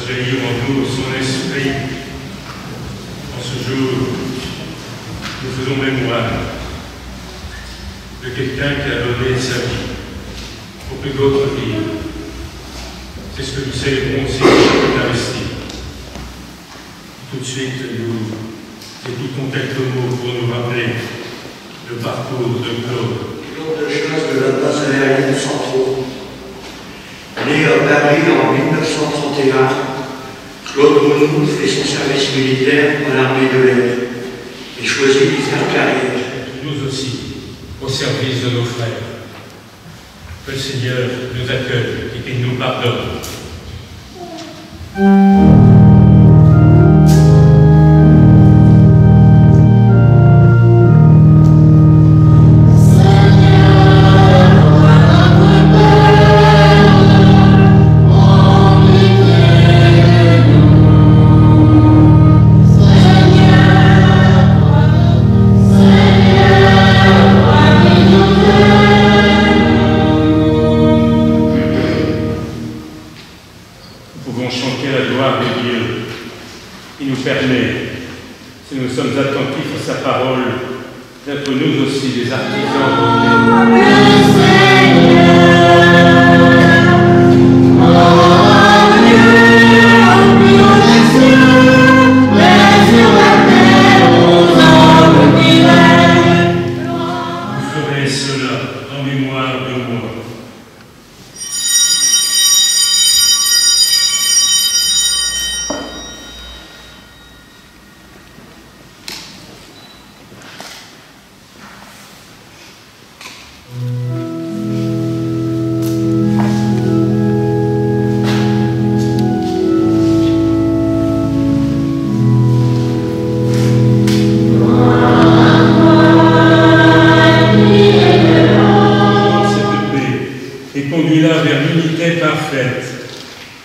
fasse jaillir en nous son esprit. En ce jour, nous faisons mémoire de quelqu'un qui a donné sa vie pour que d'autres vivent. C'est ce que nous célébrons aussi dans l'Eucharistie. Tout de suite, nous écoutons quelques mots pour nous rappeler le parcours de Claude. Claude Schloss de la base aérienne Centraux. Né à Paris en 1931, Claude Monod fait son service militaire à l'armée de l'air et choisit d'y faire carrière. Nous aussi, au service de nos frères. Que le Seigneur nous accueille et qu'il nous pardonne.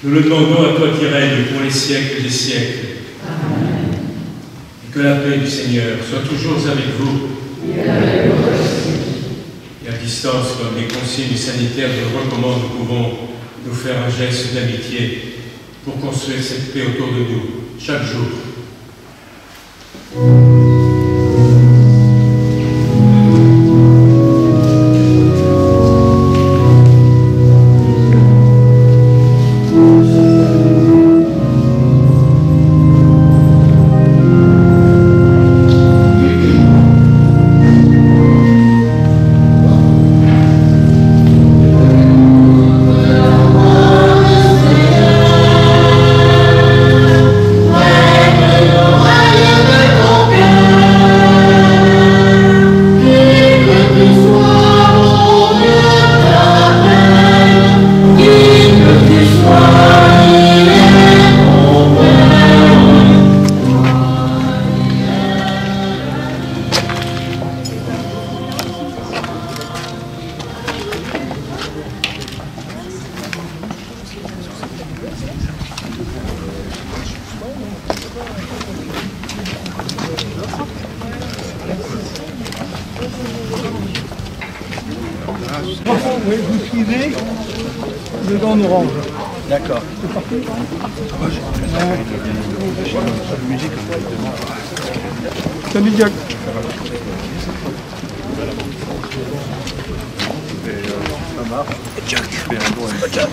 Nous le demandons à toi qui règnes pour les siècles des siècles. Amen. Et que la paix du Seigneur soit toujours avec vous. Et à distance, comme les consignes sanitaires nous le recommandent, nous pouvons nous faire un geste d'amitié pour construire cette paix autour de nous, chaque jour. Oui, vous suivez le gant orange. D'accord. C'est parti. Salut Jack. Ça marche. Jack. Jack.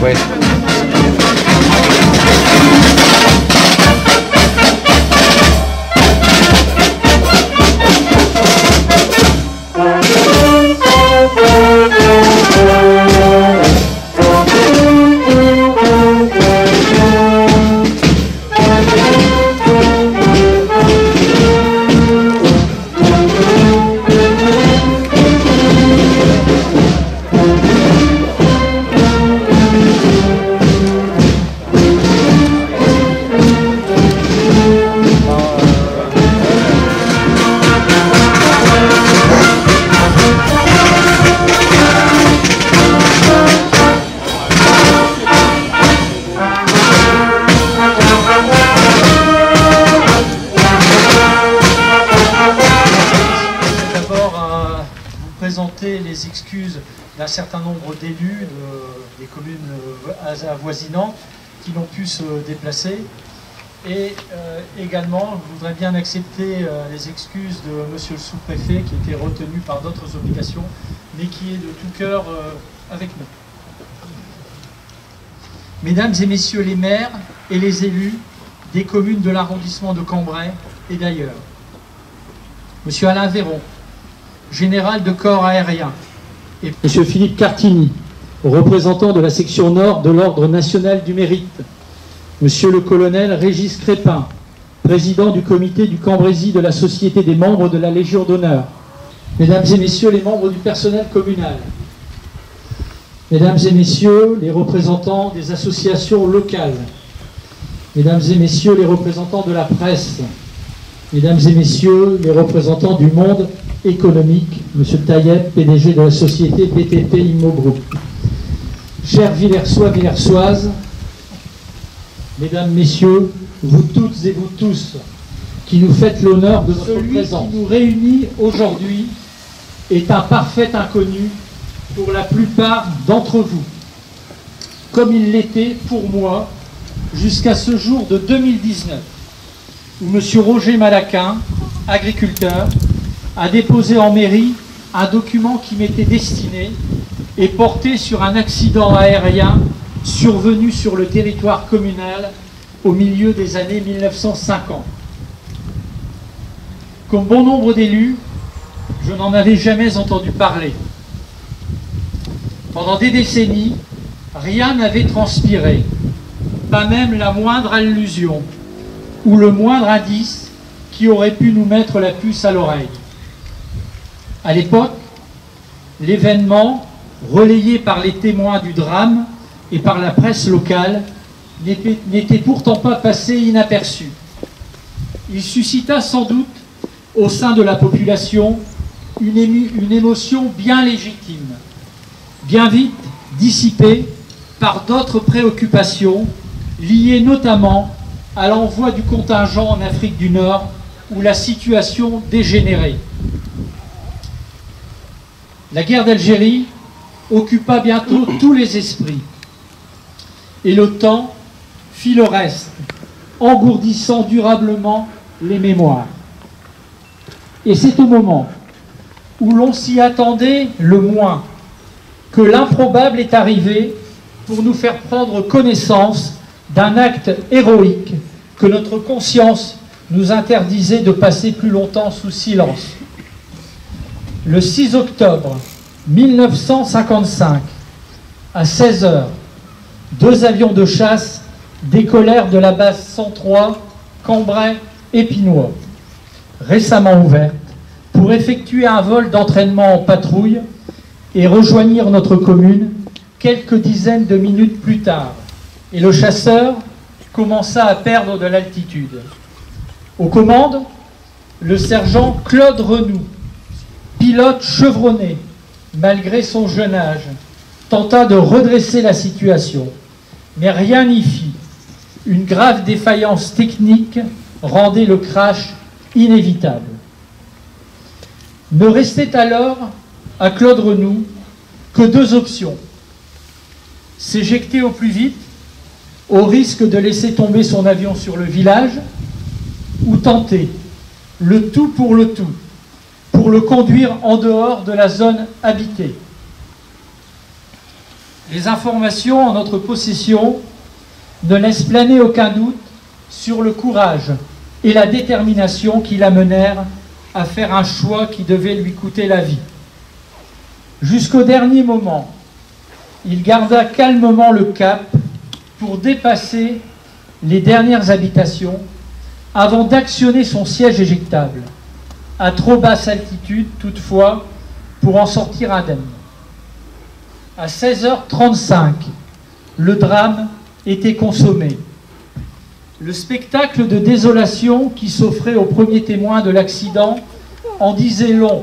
Ouais. accepté les excuses d'un certain nombre d'élus des communes avoisinantes qui n'ont pu se déplacer. Et également, je voudrais bien accepter les excuses de monsieur le sous-préfet qui était retenu par d'autres obligations, mais qui est de tout cœur avec nous. Mesdames et messieurs les maires et les élus des communes de l'arrondissement de Cambrai et d'ailleurs, monsieur Alain Véron, général de corps aérien, et monsieur Philippe Cartini, représentant de la section nord de l'Ordre national du mérite, monsieur le colonel Régis Crépin, président du comité du Cambrésis de la Société des membres de la Légion d'honneur, mesdames et messieurs les membres du personnel communal, mesdames et messieurs les représentants des associations locales, mesdames et messieurs les représentants de la presse, mesdames et messieurs les représentants du monde économique, monsieur Taïeb, PDG de la société BTP Immo Group, chers Villersois, Villersoises, mesdames, messieurs, vous toutes et vous tous qui nous faites l'honneur de votre présence. Celui qui nous réunit aujourd'hui est un parfait inconnu pour la plupart d'entre vous, comme il l'était pour moi jusqu'à ce jour de 2019, où M. Roger Malaquin, agriculteur, a déposé en mairie un document qui m'était destiné et porté sur un accident aérien survenu sur le territoire communal au milieu des années 1950. Comme bon nombre d'élus, je n'en avais jamais entendu parler. Pendant des décennies, rien n'avait transpiré, pas même la moindre allusion ou le moindre indice qui aurait pu nous mettre la puce à l'oreille. À l'époque, l'événement, relayé par les témoins du drame et par la presse locale, n'était pourtant pas passé inaperçu. Il suscita sans doute au sein de la population une émotion bien légitime, bien vite dissipée par d'autres préoccupations liées notamment à l'envoi du contingent en Afrique du Nord où la situation dégénérait. La guerre d'Algérie occupa bientôt tous les esprits et le temps fit le reste, engourdissant durablement les mémoires. Et c'est au moment où l'on s'y attendait le moins que l'improbable est arrivé pour nous faire prendre connaissance d'un acte héroïque que notre conscience nous interdisait de passer plus longtemps sous silence. Le 6 octobre 1955, à 16 h, 2 avions de chasse décollèrent de la base 103 Cambrai-Épinois, récemment ouverte, pour effectuer un vol d'entraînement en patrouille et rejoignir notre commune quelques dizaines de minutes plus tard. Et le chasseur commença à perdre de l'altitude. Aux commandes, le sergent Claude Renoux, pilote chevronné, malgré son jeune âge, tenta de redresser la situation, mais rien n'y fit. Une grave défaillance technique rendait le crash inévitable. Ne restait alors à Claude Renoux que 2 options. S'éjecter au plus vite, au risque de laisser tomber son avion sur le village, ou tenter le tout, pour le conduire en dehors de la zone habitée. Les informations en notre possession ne laissent planer aucun doute sur le courage et la détermination qui l'amenèrent à faire un choix qui devait lui coûter la vie. Jusqu'au dernier moment, il garda calmement le cap pour dépasser les dernières habitations avant d'actionner son siège éjectable, à trop basse altitude toutefois pour en sortir indemne. À 16h35, le drame était consommé. Le spectacle de désolation qui s'offrait aux premiers témoins de l'accident en disait long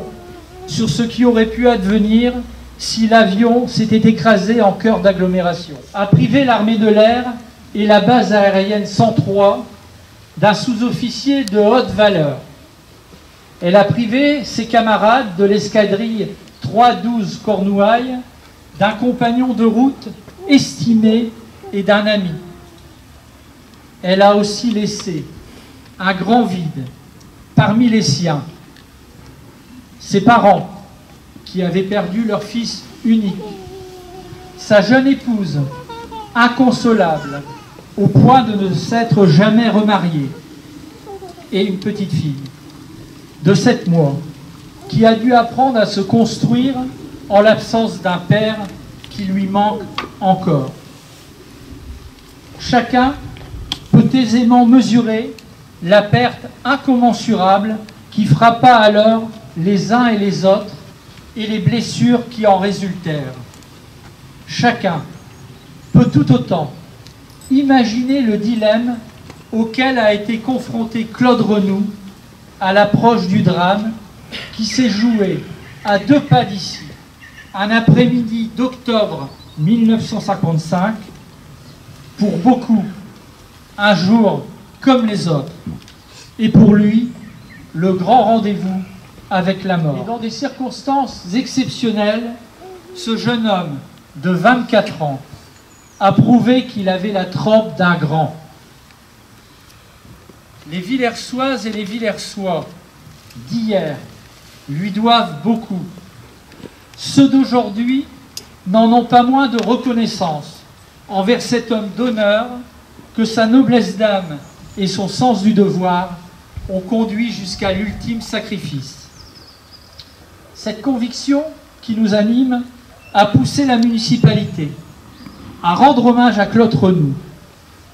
sur ce qui aurait pu advenir si l'avion s'était écrasé en cœur d'agglomération. A privé l'armée de l'air et la base aérienne 103 d'un sous-officier de haute valeur. Elle a privé ses camarades de l'escadrille 3-12 Cornouailles, d'un compagnon de route estimé et d'un ami. Elle a aussi laissé un grand vide parmi les siens. Ses parents, qui avaient perdu leur fils unique. Sa jeune épouse, inconsolable, au point de ne s'être jamais remariée. Et une petite fille de 7 mois, qui a dû apprendre à se construire en l'absence d'un père qui lui manque encore. Chacun peut aisément mesurer la perte incommensurable qui frappa alors les uns et les autres et les blessures qui en résultèrent. Chacun peut tout autant imaginer le dilemme auquel a été confronté Claude Renoux à l'approche du drame qui s'est joué à 2 pas d'ici, un après-midi d'octobre 1955, pour beaucoup, un jour comme les autres, et pour lui, le grand rendez-vous avec la mort. Et dans des circonstances exceptionnelles, ce jeune homme de 24 ans a prouvé qu'il avait la trempe d'un grand. Les Villersoises et les Villersois d'hier lui doivent beaucoup. Ceux d'aujourd'hui n'en ont pas moins de reconnaissance envers cet homme d'honneur que sa noblesse d'âme et son sens du devoir ont conduit jusqu'à l'ultime sacrifice. Cette conviction qui nous anime a poussé la municipalité à rendre hommage à Claude Renoux,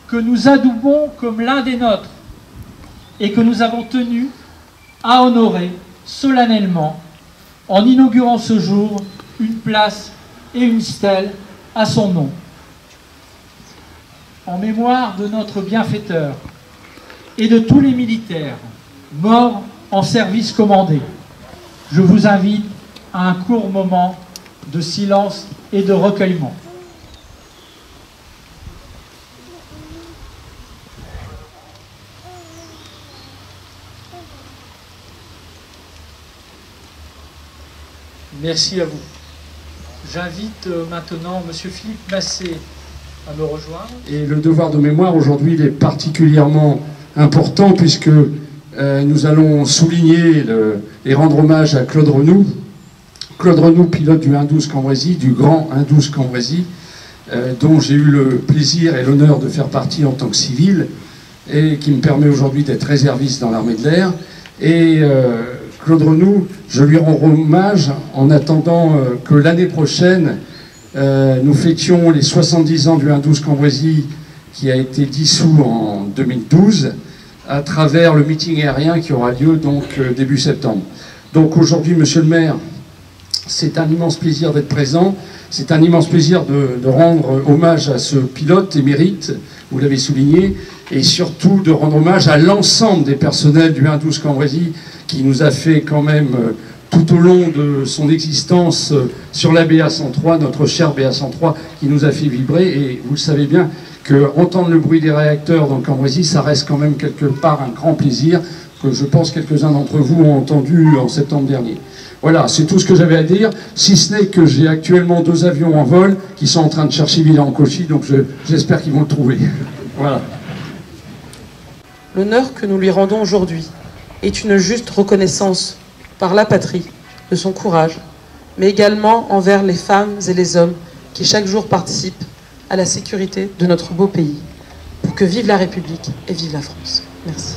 que nous adoubons comme l'un des nôtres et que nous avons tenu à honorer solennellement en inaugurant ce jour une place et une stèle à son nom. En mémoire de notre bienfaiteur et de tous les militaires morts en service commandé, je vous invite à un court moment de silence et de recueillement. Merci à vous. J'invite maintenant M. Philippe Massé à me rejoindre. Et le devoir de mémoire aujourd'hui il est particulièrement important puisque nous allons souligner et rendre hommage à Claude Renoux. Claude Renoux, pilote du 1-12 Cambrésis, du grand 1-12 Cambrésis, dont j'ai eu le plaisir et l'honneur de faire partie en tant que civil et qui me permet aujourd'hui d'être réserviste dans l'armée de l'air. Et Claude Renoux, je lui rends hommage en attendant que l'année prochaine, nous fêtions les 70 ans du 1-12 Cambrésis qui a été dissous en 2012 à travers le meeting aérien qui aura lieu donc début septembre. Donc aujourd'hui, monsieur le maire, c'est un immense plaisir d'être présent. C'est un immense plaisir de rendre hommage à ce pilote émérite, vous l'avez souligné, et surtout de rendre hommage à l'ensemble des personnels du 1-12 Cambrésis qui nous a fait quand même tout au long de son existence sur la BA103, notre cher BA103, qui nous a fait vibrer. Et vous le savez bien que entendre le bruit des réacteurs dans Cambrésis, ça reste quand même quelque part un grand plaisir que je pense quelques-uns d'entre vous ont entendu en septembre dernier. Voilà, c'est tout ce que j'avais à dire, si ce n'est que j'ai actuellement 2 avions en vol qui sont en train de chercher Villers-en-Cauchy, donc j'espère qu'ils vont le trouver. Voilà. L'honneur que nous lui rendons aujourd'hui est une juste reconnaissance par la patrie de son courage, mais également envers les femmes et les hommes qui chaque jour participent à la sécurité de notre beau pays. Pour que vive la République et vive la France. Merci.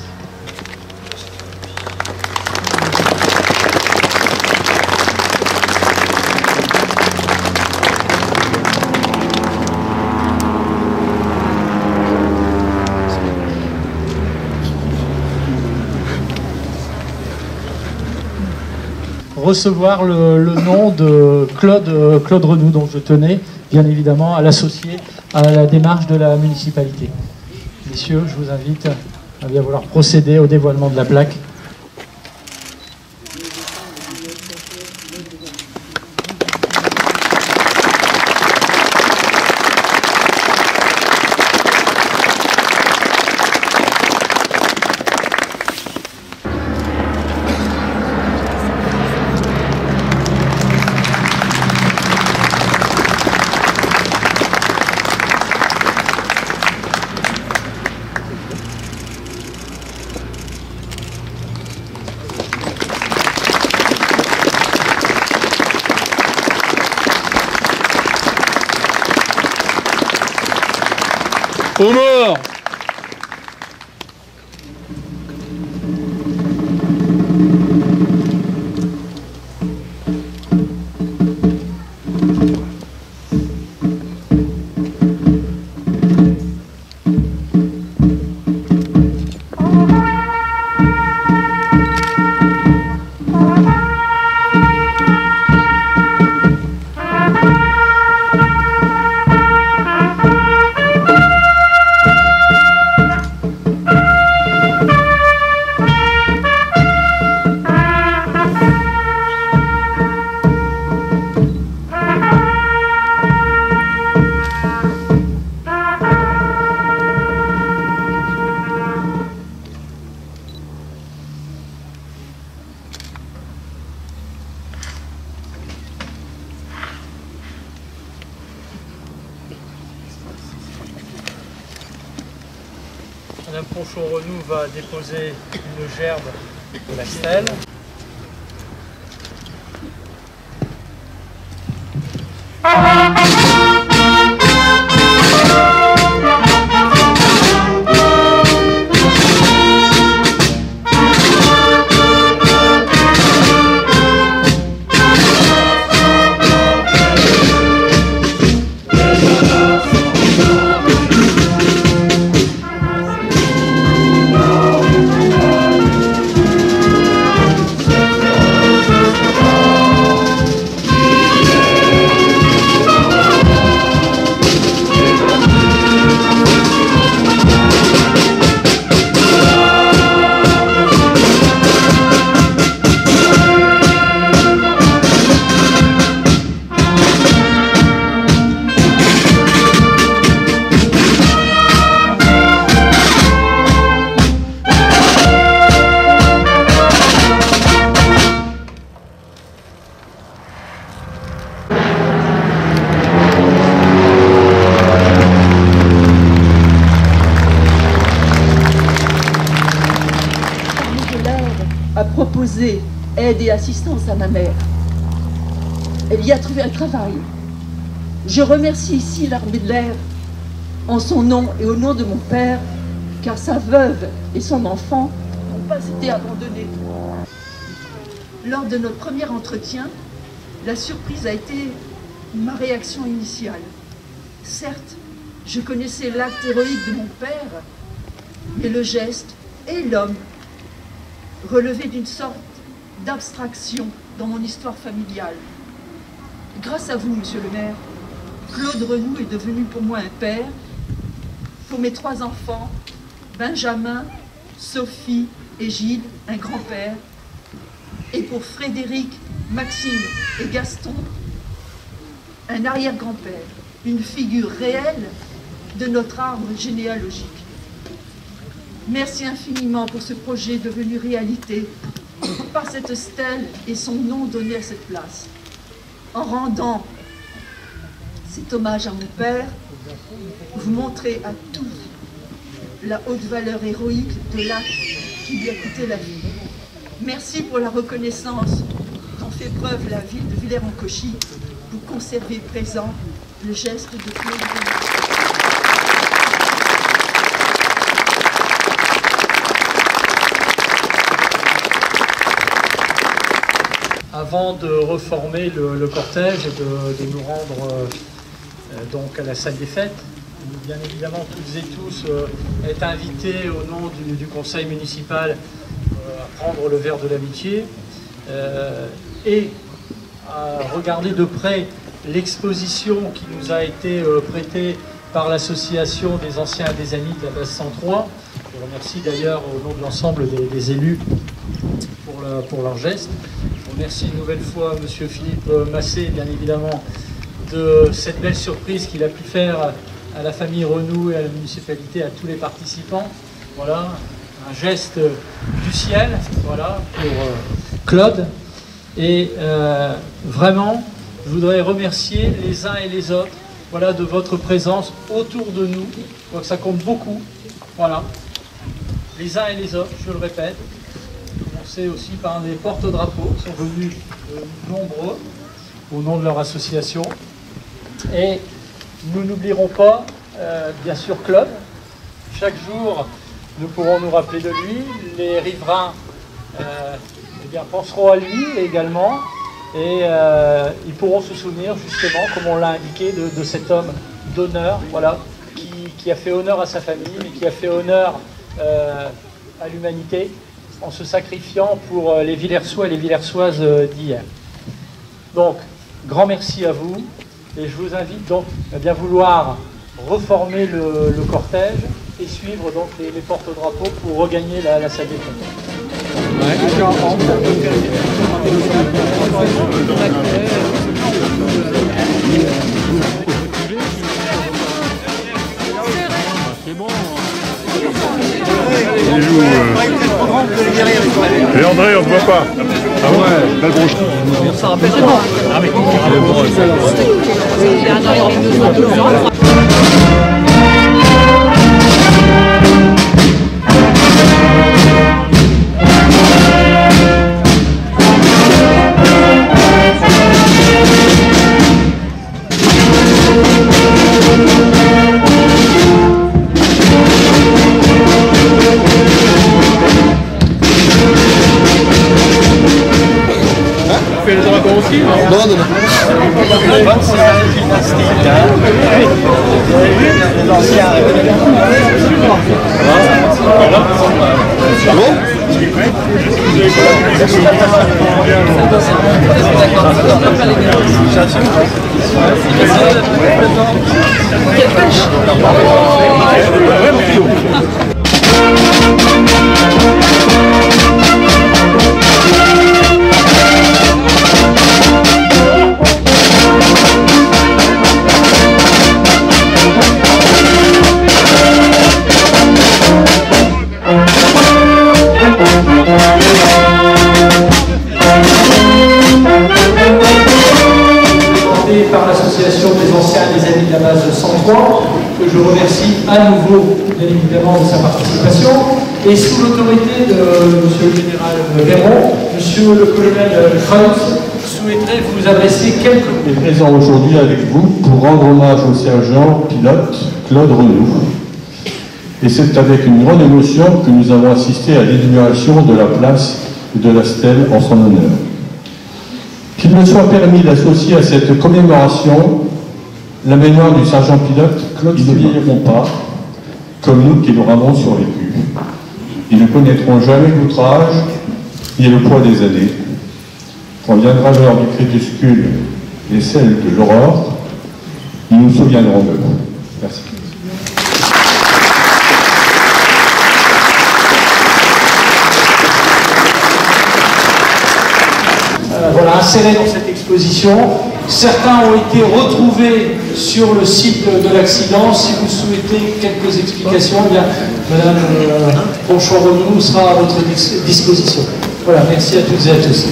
Recevoir le nom de Claude Renoux, dont je tenais bien évidemment à l'associer à la démarche de la municipalité. Messieurs, je vous invite à bien vouloir procéder au dévoilement de la plaque. Aux morts. Madame Ponchon-Renou va déposer une gerbe de la stèle. A proposé aide et assistance à ma mère. Elle y a trouvé un travail. Je remercie ici l'armée de l'air en son nom et au nom de mon père, car sa veuve et son enfant n'ont pas été abandonnés. Lors de notre premier entretien, la surprise a été ma réaction initiale. Certes, je connaissais l'acte héroïque de mon père, mais le geste et l'homme relevé d'une sorte d'abstraction dans mon histoire familiale. Grâce à vous, monsieur le maire, Claude Renou est devenu pour moi un père, pour mes 3 enfants, Benjamin, Sophie et Gilles, un grand-père, et pour Frédéric, Maxime et Gaston, un arrière-grand-père, une figure réelle de notre arbre généalogique. Merci infiniment pour ce projet devenu réalité par cette stèle et son nom donné à cette place. En rendant cet hommage à mon père, vous montrez à tous la haute valeur héroïque de l'acte qui lui a coûté la vie. Merci pour la reconnaissance dont fait preuve la ville de Villers-en-Cauchy pour conserver présent le geste de Claude Renou. Avant de reformer le cortège et de nous rendre donc à la salle des fêtes, bien évidemment toutes et tous êtes invités au nom du conseil municipal à prendre le verre de l'amitié et à regarder de près l'exposition qui nous a été prêtée par l'association des anciens et des amis de la base 103. Je remercie d'ailleurs au nom de l'ensemble des élus pour leur geste. Je remercie une nouvelle fois M. Philippe Massé, bien évidemment, de cette belle surprise qu'il a pu faire à la famille Renou et à la municipalité, à tous les participants. Voilà, un geste du ciel, voilà, pour Claude. Et vraiment, je voudrais remercier les uns et les autres, voilà, de votre présence autour de nous. Je crois que ça compte beaucoup. Voilà, les uns et les autres, je le répète. C'est aussi par des porte-drapeaux qui sont venus nombreux au nom de leur association. Et nous n'oublierons pas, bien sûr, Claude, chaque jour, nous pourrons nous rappeler de lui. Les riverains eh bien, penseront à lui également. Et ils pourront se souvenir justement, comme on l'a indiqué, de cet homme d'honneur, voilà, qui a fait honneur à sa famille, mais qui a fait honneur à l'humanité en se sacrifiant pour les Villersois et les Villersoises d'hier. Donc, grand merci à vous, et je vous invite donc à bien vouloir reformer le cortège et suivre donc les porte-drapeaux pour regagner la salle des fêtes. C'est bon. Et André, on ne voit pas. Ah ouais, belle broche. Ça rappelle pas. Ah mais par l'association des anciens et des amis de la base 103, que je remercie à nouveau bien évidemment de sa participation, et sous l'autorité de M. le général Véron, M. le colonel Kreutz souhaiterait vous adresser quelques mots. Je suis présent aujourd'hui avec vous pour rendre hommage au sergent pilote Claude Renou. Et c'est avec une grande émotion que nous avons assisté à l'inauguration de la place de la stèle en son honneur. Qu'il me soit permis d'associer à cette commémoration la mémoire du sergent pilote Claude. Ils ne vieilliront pas, comme nous qui leur avons survécu. Ils ne connaîtront jamais l'outrage ni le poids des années. Quand viendra l'heure du crépuscule et celle de l'aurore, ils nous souviendront d'eux. Merci. Voilà, insérés dans cette exposition. Certains ont été retrouvés sur le site de l'accident. Si vous souhaitez quelques explications, eh bien, Madame Ponchon-Renou sera à votre disposition. Voilà, merci à toutes et à tous.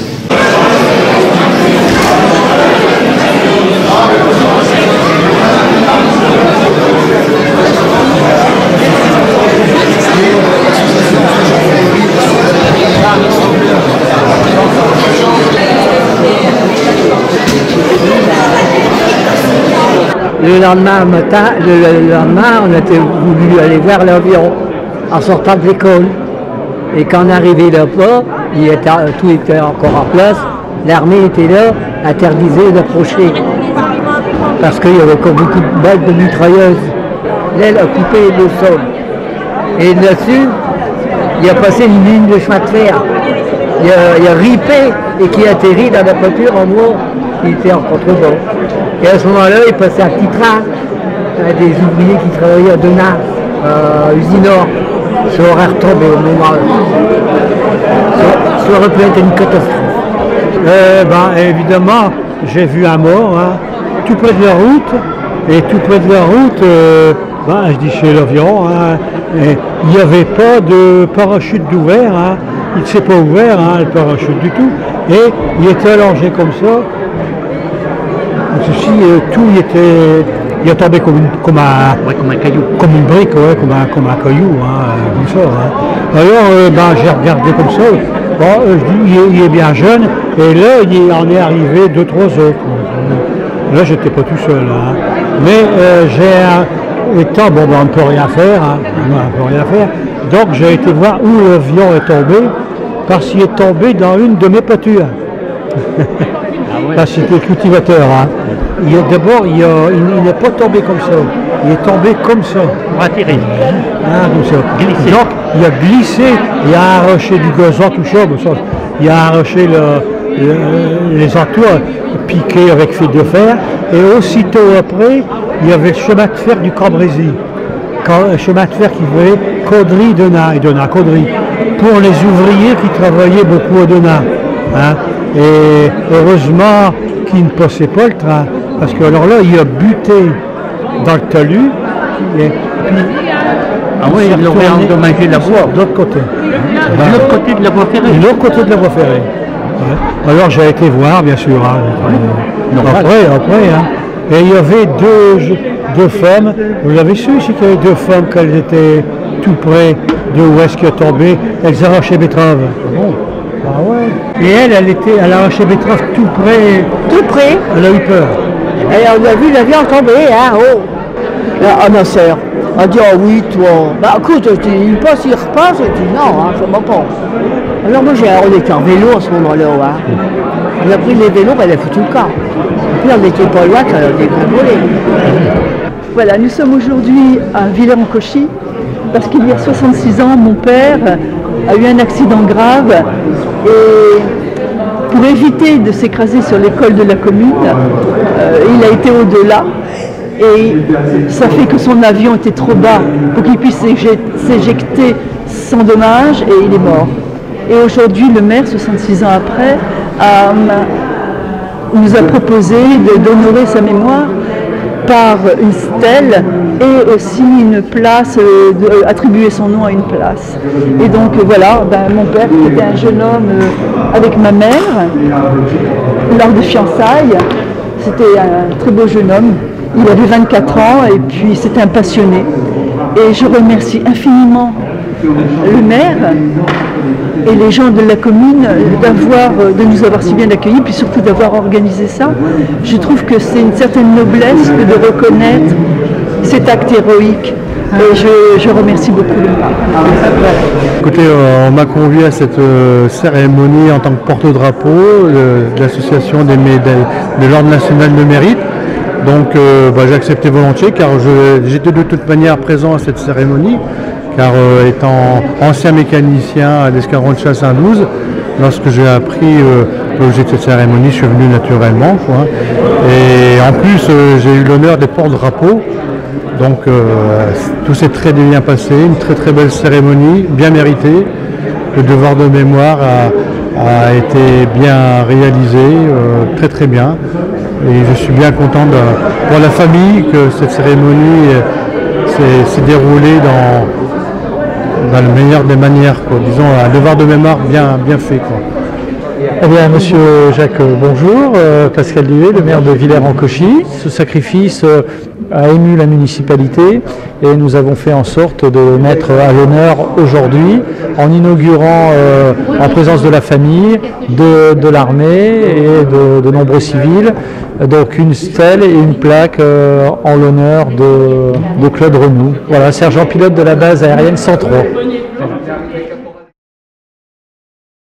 Le lendemain matin, on était voulu aller voir l'avion en sortant de l'école. Et quand on est arrivé là-bas, tout était encore en place. L'armée était là, interdisait d'approcher. Parce qu'il y avait encore beaucoup de balles de mitrailleuses. L'aile a coupé le sol. Et là-dessus, il a passé une ligne de chemin de fer. Il a ripé et qui a atterri dans la voiture en bois. Il était en contrebas. Et à ce moment-là, il passait un petit train, des ouvriers qui travaillaient à Denain, à Usinor. Ça aurait retombé au moment. Ça aurait pu être une catastrophe. Évidemment, j'ai vu un mort, hein, tout près de la route. Et tout près de la route, je dis chez l'avion, hein, il n'y avait pas de parachute d'ouvert. Hein, il ne s'est pas ouvert, hein, le parachute du tout. Et il était allongé comme ça. Ceci, tout il tombé comme un caillou, comme une brique, ouais, comme un caillou, hein, comme ça. Hein. Alors, j'ai regardé comme ça. Je dis, il est bien jeune, et là, il en est arrivé 2-3 autres. Là, j'étais pas tout seul, hein. Mais étant, bon, ben, on ne peut rien faire, hein, on ne peut rien faire. Donc j'ai été voir où l'avion est tombé, parce qu'il est tombé dans une de mes pâtures. Parce que c'était cultivateur. Hein. D'abord, il n'est pas tombé comme ça. Il est tombé comme ça. Atterri. Ah, comme ça. Glissé. Donc, il a glissé, il a arraché du gazon, tout ça. Il a arraché les entours, piqué avec fil de fer. Et aussitôt après, il y avait le chemin de fer du Cambrésis. Un chemin de fer qui venait Caudry-Denat, et Denat-Caudry, pour les ouvriers qui travaillaient beaucoup à Denat. Hein. Et heureusement qu'il ne passait pas le train, parce que alors là, il a buté dans le talus, et puis ah oui, il aurait endommagé la voie. De l'autre côté. De l'autre côté de la voie ferrée. De l'autre côté de la voie ferrée. Ouais. Alors j'ai été voir, bien sûr. Hein. Après, hein. Et il y avait deux femmes, vous l'avez su ici qu'il y avait deux femmes, qu'elles étaient tout près de où est-ce qu'il est tombé, elles arrachaient betteraves. Bon. Ah ouais. Et elle arrachait betterave tout près. Tout près. Elle a eu peur. Et on a vu l'avion tomber, hein, oh. Là, ma soeur a dit, oh oui, toi. Bah écoute, il passe, il repasse, et dit non, hein, je m'en pense. Alors moi, on était en vélo à ce moment-là, hein. On a pris les vélos, elle a foutu le camp. Et puis on n'était pas loin quand on a déconvolé. Voilà, nous sommes aujourd'hui à Villers-en-Cauchy, parce qu'il y a 66 ans, mon père a eu un accident grave et pour éviter de s'écraser sur l'école de la commune, il a été au-delà et ça fait que son avion était trop bas pour qu'il puisse s'éjecter sans dommage et il est mort. Et aujourd'hui, le maire, 66 ans après, nous a proposé d'honorer sa mémoire par une stèle et aussi une place, attribuer son nom à une place. Et donc voilà, mon père qui était un jeune homme avec ma mère, lors de fiançailles, c'était un très beau jeune homme, il avait 24 ans et puis c'était un passionné. Et je remercie infiniment le maire et les gens de la commune de nous avoir si bien accueillis, puis surtout d'avoir organisé ça. Je trouve que c'est une certaine noblesse que de reconnaître cet acte héroïque. Et je remercie beaucoup le maire. Écoutez, on m'a convié à cette cérémonie en tant que porte-drapeau de l'association de l'Ordre national de mérite. Donc j'ai accepté volontiers car j'étais de toute manière présent à cette cérémonie. Car étant ancien mécanicien à l'escadron de chasse 1-12, lorsque j'ai appris l'objet de cette cérémonie, je suis venu naturellement. Quoi. Et en plus, j'ai eu l'honneur d'être porte-drapeau. Donc tout s'est très bien passé, une très très belle cérémonie, bien méritée. Le devoir de mémoire a été bien réalisé, très très bien. Et je suis bien content pour la famille que cette cérémonie s'est déroulée dans la meilleure des manières, quoi. Disons un devoir de mémoire bien fait. Quoi. Eh bien, monsieur Jacques, bonjour. Pascal Duet, le maire de Villers-en-Cauchy. Ce sacrifice a ému la municipalité et nous avons fait en sorte de le mettre à l'honneur aujourd'hui en inaugurant en présence de la famille, de l'armée et de nombreux civils, donc une stèle et une plaque en l'honneur de Claude Renou. Voilà, sergent pilote de la base aérienne 103.